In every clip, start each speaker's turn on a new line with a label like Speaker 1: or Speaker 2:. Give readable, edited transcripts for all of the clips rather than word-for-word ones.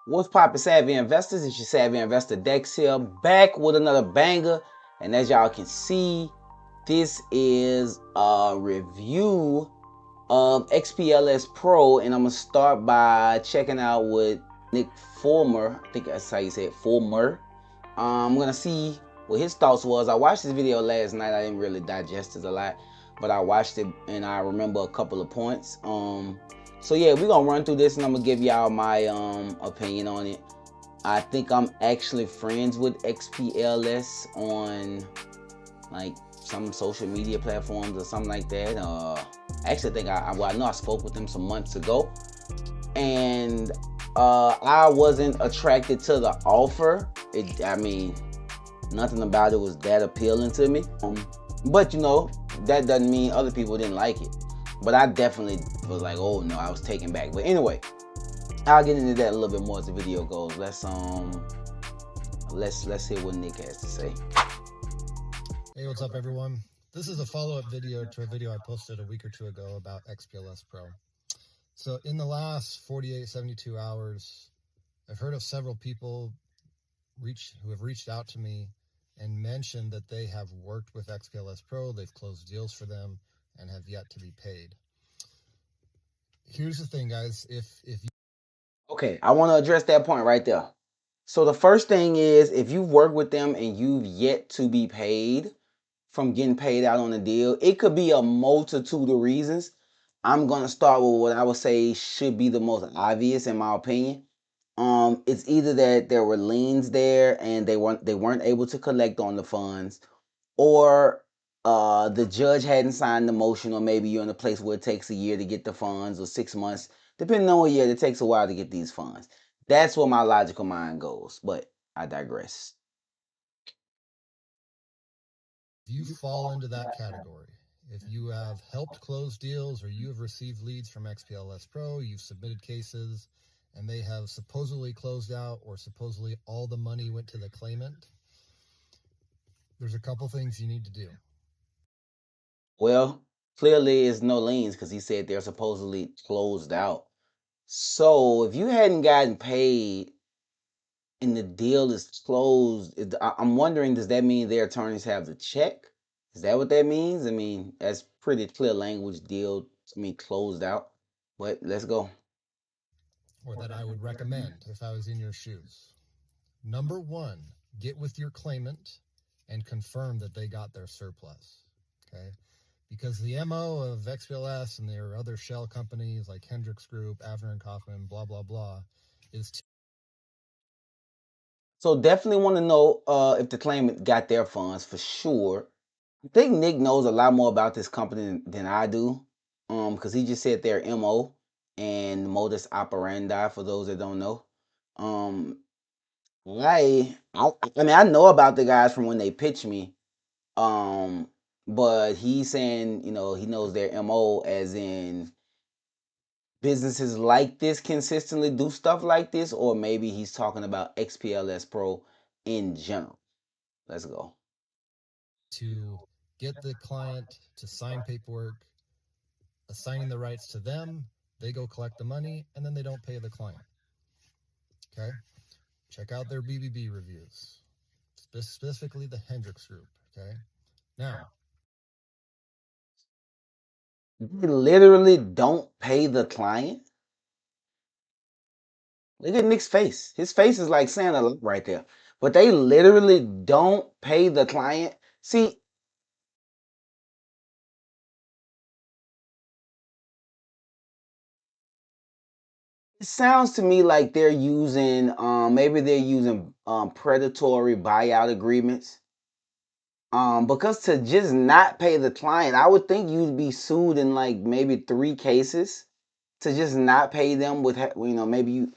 Speaker 1: What's poppin', savvy investors? It's your Savvy Investor Dex here, back with another banger. And as y'all can see, this is a review of XPLS Pro, and I'm gonna start by checking out what Nick Fullmer, I think that's how you say it, Fullmer. I'm gonna see what his thoughts was. I watched this video last night. I didn't really digest it a lot, but I watched it and I remember a couple of points. So yeah, we're gonna run through this and I'm gonna give y'all my opinion on it. I think I'm actually friends with XPLS on like some social media platforms or something like that. I actually think I know I spoke with them some months ago, and I wasn't attracted to the offer. I mean, nothing about it was that appealing to me. But you know, that doesn't mean other people didn't like it. But I definitely was like, oh no, I was taken back. But anyway, I'll get into that a little bit more as the video goes. Let's hear what Nick has to say.
Speaker 2: Hey, what's up everyone? This is a follow-up video to a video I posted a week or two ago about XPLS Pro. So in the last 48, 72 hours, I've heard of several people who have reached out to me and mentioned that they have worked with XPLS Pro, they've closed deals for them, and have yet to be paid. Here's the thing, guys. If you...
Speaker 1: Okay, I want to address that point right there. So the first thing is, if you've worked with them and you've yet to be paid from getting paid out on the deal, it could be a multitude of reasons. I'm going to start with what I would say should be the most obvious in my opinion. It's either that there were liens there and they weren't able to collect on the funds, or the judge hadn't signed the motion, or maybe you're in a place where it takes a year to get the funds or 6 months, depending on what year. It takes a while to get these funds. That's where my logical mind goes, but I digress.
Speaker 2: If you fall into that category, if you have helped close deals or you have received leads from XPLS Pro, you've submitted cases, and they have supposedly closed out or supposedly all the money went to the claimant, there's a couple things you need to do.
Speaker 1: Well, clearly it's no liens because he said they're supposedly closed out. So if you hadn't gotten paid and the deal is closed, I'm wondering, does that mean their attorneys have the check? Is that what that means? I mean, that's pretty clear language. Deal to me closed out. But let's go.
Speaker 2: Or that I would recommend if I was in your shoes. Number one, get with your claimant and confirm that they got their surplus. Okay? Because the MO of XPLS and their other shell companies like Hendricks Group, Avner and Kaufman, blah, blah, blah, is
Speaker 1: So definitely want to know if the claimant got their funds for sure. I think Nick knows a lot more about this company than I do, because he just said their MO and modus operandi for those that don't know. Um, I mean, I know about the guys from when they pitched me, um, but he's saying, you know, he knows their MO as in businesses like this consistently do stuff like this, or maybe he's talking about XPLS Pro in general. Let's go.
Speaker 2: to get the client to sign paperwork, assigning the rights to them, they go collect the money, and then they don't pay the client. Okay? Check out their BBB reviews, specifically the Hendricks Group. Okay? Now,
Speaker 1: They literally don't pay the client. Look at Nick's face. His face is like saying a lot right there. But they literally don't pay the client. See, it sounds to me like they're using, maybe they're using predatory buyout agreements. Because to just not pay the client, I would think you'd be sued in like maybe 3 cases to just not pay them with, you know, maybe you,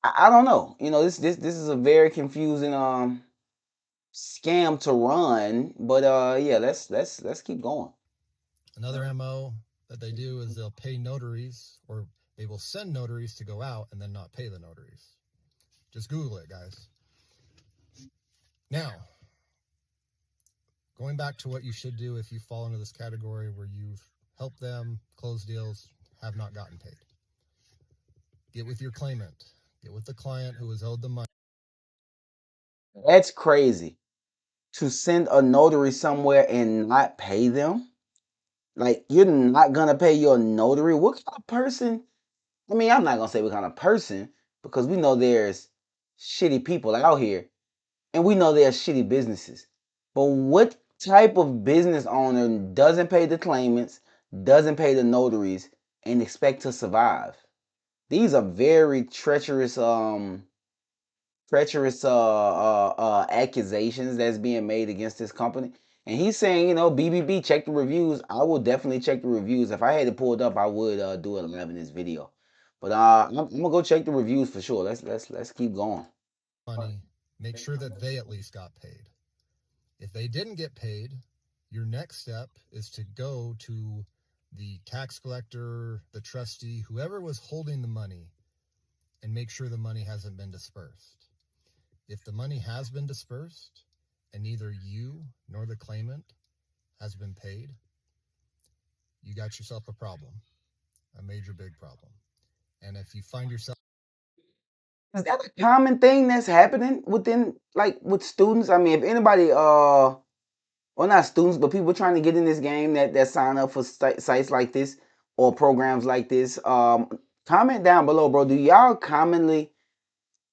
Speaker 1: I don't know. You know, this is a very confusing scam to run. But yeah, let's keep going.
Speaker 2: another MO that they do is they'll pay notaries, or they will send notaries to go out and then not pay the notaries. Just Google it, guys. Now, going back to what you should do if you fall into this category where you've helped them close deals, have not gotten paid. Get with your claimant. get with the client who was owed the money.
Speaker 1: That's crazy. To send a notary somewhere and not pay them? Like, you're not gonna pay your notary? What kind of person? I mean, I'm not gonna say what kind of person, because we know there's shitty people out here, and we know there's shitty businesses. But what type of business owner doesn't pay the claimants, doesn't pay the notaries, and expect to survive? These are very treacherous accusations that's being made against this company. And he's saying, BBB, check the reviews. I will definitely check the reviews. If I had it pulled up, I would do it live in this video. But I'm gonna go check the reviews for sure. Let's keep going.
Speaker 2: Money, make sure that they at least got paid. If they didn't get paid, your next step is to go to the tax collector, the trustee, whoever was holding the money, and make sure the money hasn't been dispersed. If the money has been dispersed and neither you nor the claimant has been paid, you got yourself a problem, a major big problem. And if you find yourself...
Speaker 1: Is that a common thing that's happening with students? I mean, if anybody well, not students, but people trying to get in this game that sign up for sites like this or programs like this, comment down below, bro. Do y'all commonly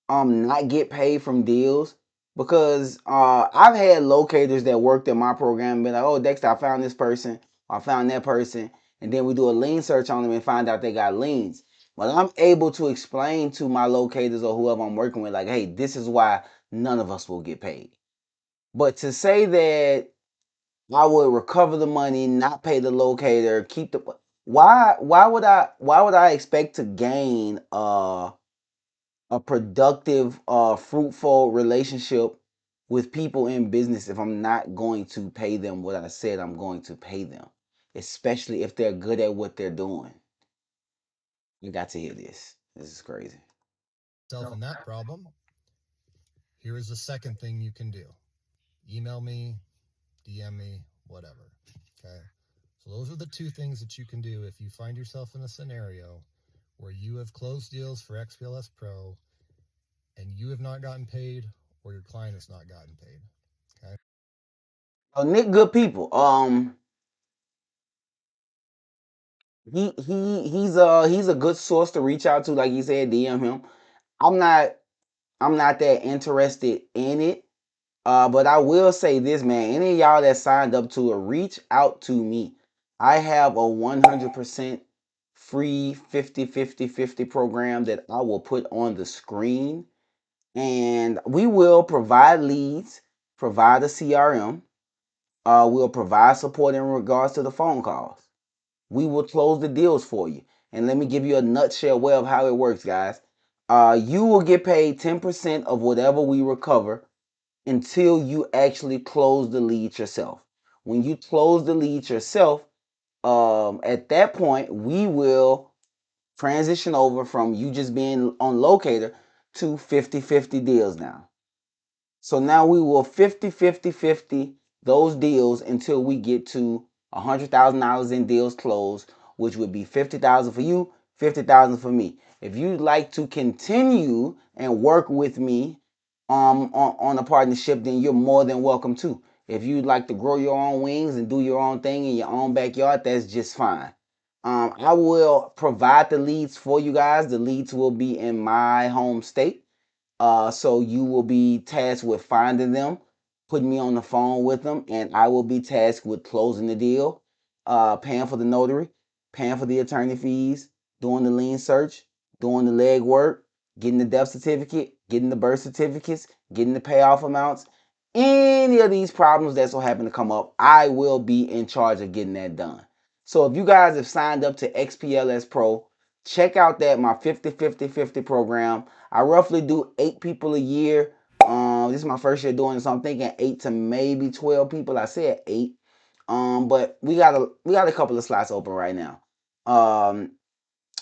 Speaker 1: not get paid from deals? Because I've had locators that worked in my program and be like, oh, Dexter, I found this person, or I found that person, and then we do a lien search on them and find out they got liens. But I'm able to explain to my locators or whoever I'm working with, like, hey, this is why none of us will get paid. But to say that I would recover the money, not pay the locator, keep the... why would I expect to gain a productive, fruitful relationship with people in business if I'm not going to pay them what I said I'm going to pay them, especially if they're good at what they're doing? You got to hear this. This is crazy.
Speaker 2: In that problem, here is the second thing you can do. Email me, DM me, whatever. Okay. So those are the two things that you can do if you find yourself in a scenario where you have closed deals for XPLS Pro and you have not gotten paid or your client has not gotten paid. Okay.
Speaker 1: Nick, good people. He's a good source to reach out to. Like he said, DM him. I'm not that interested in it. But I will say this, man. Any of y'all that signed up to it, reach out to me. I have a 100% free 50/50/50 program that I will put on the screen. And we will provide leads, provide a CRM. We'll provide support in regards to the phone calls. We will close the deals for you. And let me give you a nutshell way of how it works, guys. You will get paid 10% of whatever we recover until you actually close the lead yourself. When you close the lead yourself, at that point, we will transition over from you just being on locator to 50/50 deals now. So now we will 50/50/50 those deals until we get to $100,000 in deals closed, which would be 50,000 for you, 50,000 for me. If you'd like to continue and work with me on a partnership, then you're more than welcome to. If you'd like to grow your own wings and do your own thing in your own backyard, that's just fine. I will provide the leads for you guys. The leads will be in my home state. So you will be tasked with finding them, putting me on the phone with them, and I will be tasked with closing the deal, paying for the notary, paying for the attorney fees, doing the lien search, doing the legwork, getting the death certificate, getting the birth certificates, getting the payoff amounts. Any of these problems that will happen to come up, I will be in charge of getting that done. So if you guys have signed up to XPLS Pro, check out my 50/50/50 program. I roughly do 8 people a year. This is my first year doing it, so I'm thinking 8 to maybe 12 people. I said 8. But we got a couple of slots open right now.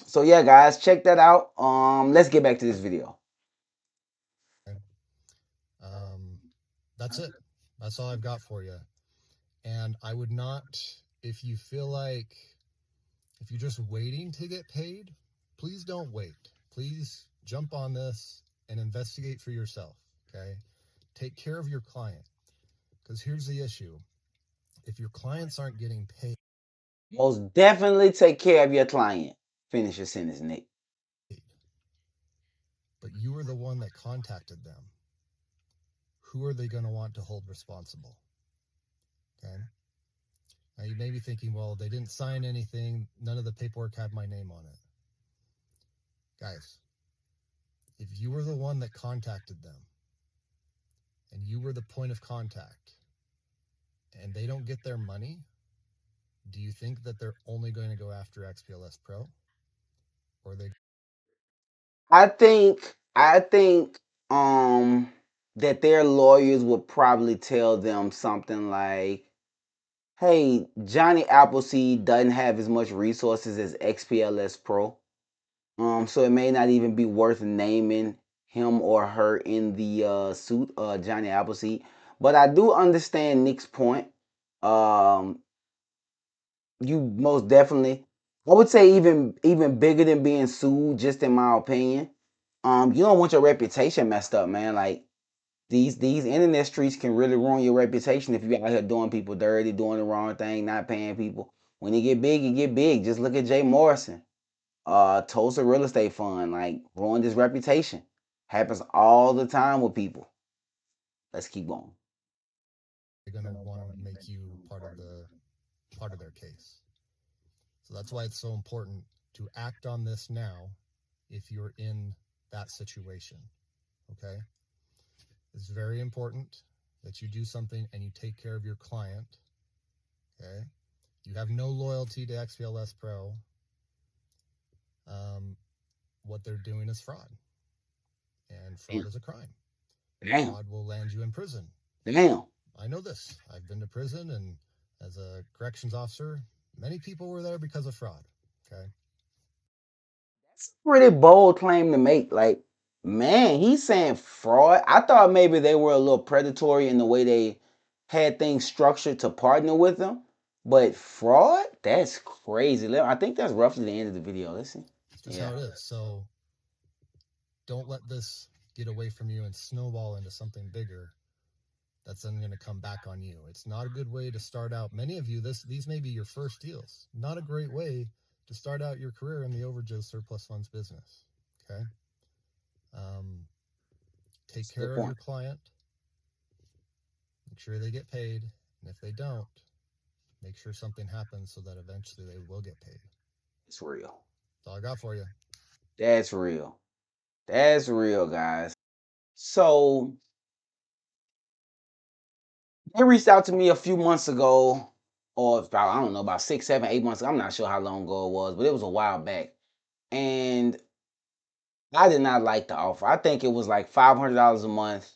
Speaker 1: So yeah, guys, check that out. Let's get back to this video.
Speaker 2: That's it. That's all I've got for you. And I would not, if you feel like, if you're just waiting to get paid, please don't wait. Please jump on this and investigate for yourself, okay? Take care of your client, because here's the issue. If your clients aren't getting paid,
Speaker 1: most definitely take care of your client. Finish your sentence, Nick.
Speaker 2: but you were the one that contacted them, who are they going to want to hold responsible? Okay. Now you may be thinking, well, they didn't sign anything. None of the paperwork had my name on it. Guys, if you were the one that contacted them and you were the point of contact and they don't get their money, do you think that they're only going to go after XPLS Pro? Or they
Speaker 1: I think that their lawyers would probably tell them something like, hey, Johnny Appleseed doesn't have as much resources as XPLS Pro. So it may not even be worth naming him or her in the suit, Johnny Appleseed. But I do understand Nick's point. Um, you most definitely, I would say even bigger than being sued, just in my opinion. You don't want your reputation messed up, man. Like these internet streets can really ruin your reputation if you're out here doing people dirty, doing the wrong thing, not paying people. When you get big, you get big. Just look at Jay Morrison. Tulsa Real Estate Fund, like, ruined his reputation. Happens all the time with people. Let's keep going.
Speaker 2: they're going to want to make you part of their case. So that's why it's so important to act on this now if you're in that situation. Okay? It's very important that you do something and you take care of your client. Okay? You have no loyalty to XPLS Pro. What they're doing is fraud. And fraud is a crime.
Speaker 1: Damn.
Speaker 2: Fraud will land you in prison.
Speaker 1: Damn.
Speaker 2: I know this. I've been to prison, and as a corrections officer, many people were there because of fraud. Okay?
Speaker 1: That's a pretty bold claim to make. Like, man, he's saying fraud. I thought maybe they were a little predatory in the way they had things structured to partner with them. But fraud? That's crazy. I think that's roughly the end of the video. Listen.
Speaker 2: It's just how it is. So don't let this get away from you and snowball into something bigger that's then going to come back on you. It's not a good way to start out. Many of you, these may be your first deals. Not a great way to start out your career in the overages surplus funds business. Okay? Take care of your client. Make sure they get paid. And if they don't, make sure something happens so that eventually they will get paid.
Speaker 1: It's real.
Speaker 2: That's all I got for you.
Speaker 1: That's real. That's real, guys. So they reached out to me a few months ago, or about, I don't know, about 6, 7, 8 months ago. I'm not sure how long ago it was, but it was a while back. And I did not like the offer. I think it was like $500 a month.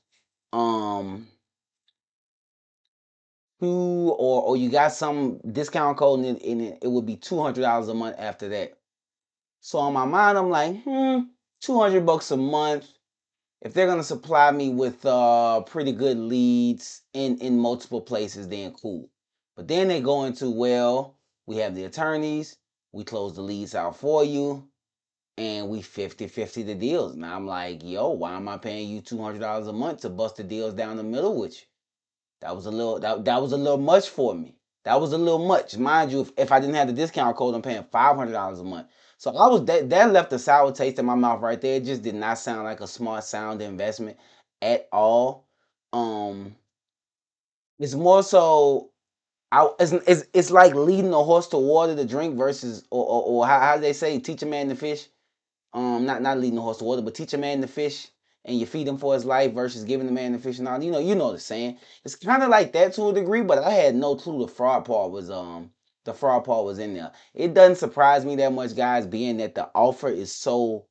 Speaker 1: Or you got some discount code and it would be $200 a month after that. So on my mind, I'm like, $200 a month. If they're gonna supply me with pretty good leads in multiple places, then cool. But then they go into, well, we have the attorneys, we close the leads out for you, and we 50-50 the deals. Now I'm like, yo, why am I paying you $200 a month to bust the deals down the middle with you? That was a little much for me. That was a little much. Mind you, if I didn't have the discount code, I'm paying $500 a month. So that left a sour taste in my mouth right there. It just did not sound like a smart sound investment at all. It's more so it's like leading a horse to water to drink versus or how they say teach a man to fish. Not leading the horse to water, but teach a man to fish and you feed him for his life versus giving the man the fish and all. You know the saying. It's kind of like that to a degree, but I had no clue the fraud part was in there. It doesn't surprise me that much, guys, being that the offer is so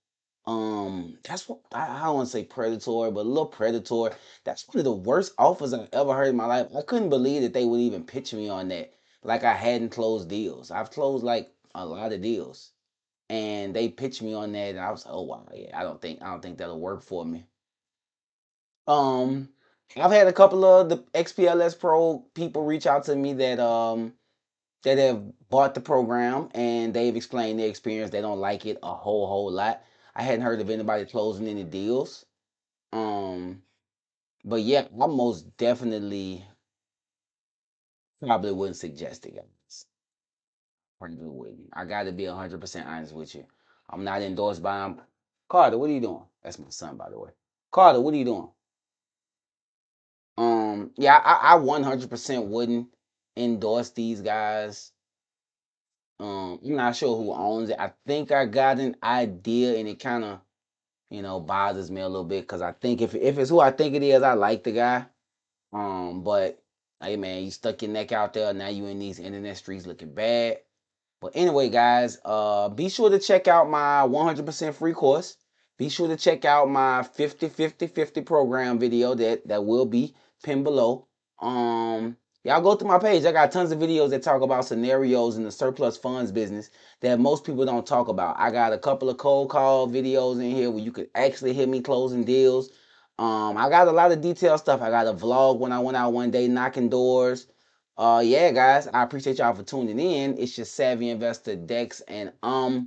Speaker 1: that's what I don't want to say predatory, but a little predatory. That's one of the worst offers I've ever heard in my life. I couldn't believe that they would even pitch me on that. Like I hadn't closed deals. I've closed like a lot of deals. And they pitched me on that, and I was like, "Oh wow, yeah, I don't think that'll work for me." Um, I've had a couple of the XPLS Pro people reach out to me that have bought the program and they've explained their experience. They don't like it a whole lot. I hadn't heard of anybody closing any deals. But yeah, I most definitely probably wouldn't suggest it, guys. Probably wouldn't. I got to be 100% honest with you. I'm not endorsed by him. Carter, what are you doing? That's my son, by the way. Carter, what are you doing? Yeah, I 100% wouldn't endorse these guys. I'm not sure who owns it. I think I got an idea, and it kind of, bothers me a little bit because I think if it's who I think it is, I like the guy. But hey man, you stuck your neck out there. Now you in these internet streets looking bad. But anyway, guys, be sure to check out my 100% free course. Be sure to check out my 50-50-50 program video that will be pinned below. Y'all go to my page. I got tons of videos that talk about scenarios in the surplus funds business that most people don't talk about. I got a couple of cold call videos in here where you could actually hear me closing deals. I got a lot of detailed stuff. I got a vlog when I went out one day knocking doors. Yeah, guys, I appreciate y'all for tuning in. It's your Savvy Investor Dex, and out.